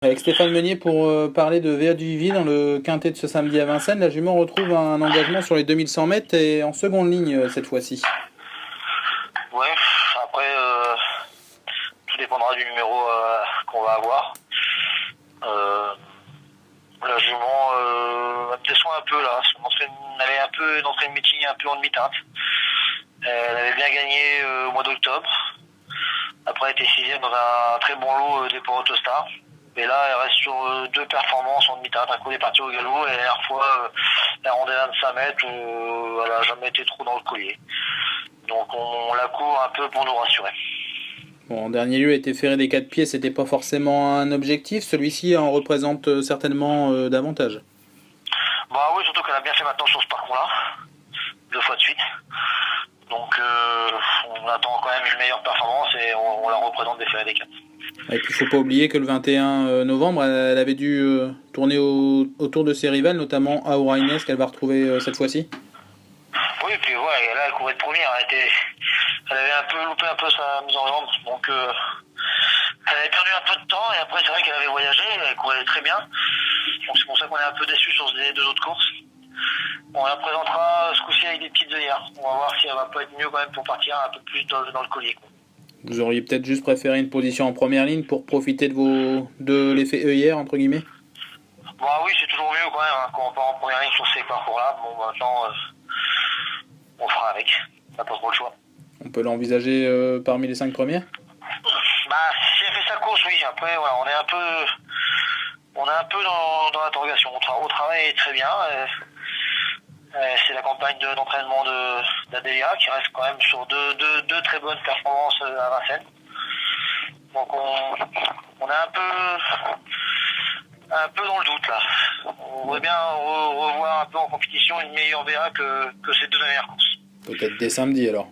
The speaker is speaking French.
Avec Stéphane Meunier pour parler de VA du Vivier dans le quintet de ce samedi à Vincennes. La jument retrouve un engagement sur les 2100 mètres et en seconde ligne cette fois-ci. Ouais, après, tout dépendra du numéro qu'on va avoir. Euh, la jument elle me déçoit un peu là. Elle avait un peu d'entrée de meeting un peu en demi-teinte. Elle avait bien gagné au mois d'octobre. Après, elle était sixième dans un très bon lot des Port Autostar. Et là, elle reste sur deux performances en demi-teinte. Un coup, elle est partie au galop et la dernière fois, la rondelle 25 mètres, elle a jamais été trop dans le collier. Donc, on la court un peu pour nous rassurer. Bon, en dernier lieu, était ferré des 4 pieds, c'était pas forcément un objectif. Celui-ci en représente certainement davantage. Bah oui, surtout qu'elle a bien fait maintenant sur ce parcours-là, deux fois de suite. Donc on attend quand même une meilleure performance et on la représente des ferrés des 4. Et puis il faut pas oublier que le 21 novembre, elle avait dû tourner autour de ses rivales, notamment Aura Inès qu'elle va retrouver cette fois-ci. Oui, et puis ouais, là elle courait de première, elle avait un peu loupé un peu sa mise en jambe, donc elle avait perdu un peu de temps et après c'est vrai qu'elle avait voyagé, elle courait très bien. Donc c'est pour ça qu'on est un peu déçus sur les deux autres courses. On la présentera ce coup-ci avec des petites œillères. On va voir si elle va pas être mieux quand même pour partir un peu plus dans le collier, quoi. Vous auriez peut-être juste préféré une position en première ligne pour profiter de l'effet œillère entre guillemets. Bah oui, c'est toujours mieux quand même, hein, quand on part en première ligne sur ces parcours-là. Bon, maintenant, on fera avec. On n'a pas trop le choix. On peut l'envisager parmi les 5 premières. Bah, si elle fait sa course, oui. Après, voilà, on est un peu dans l'interrogation. Au travail est très bien. C'est la campagne d'entraînement d'Adélia qui reste quand même sur deux très bonnes performances à Vincennes. Donc on est un peu dans le doute là. On voudrait bien revoir un peu en compétition une meilleure VA que ces deux dernières courses. Peut-être dès samedi alors.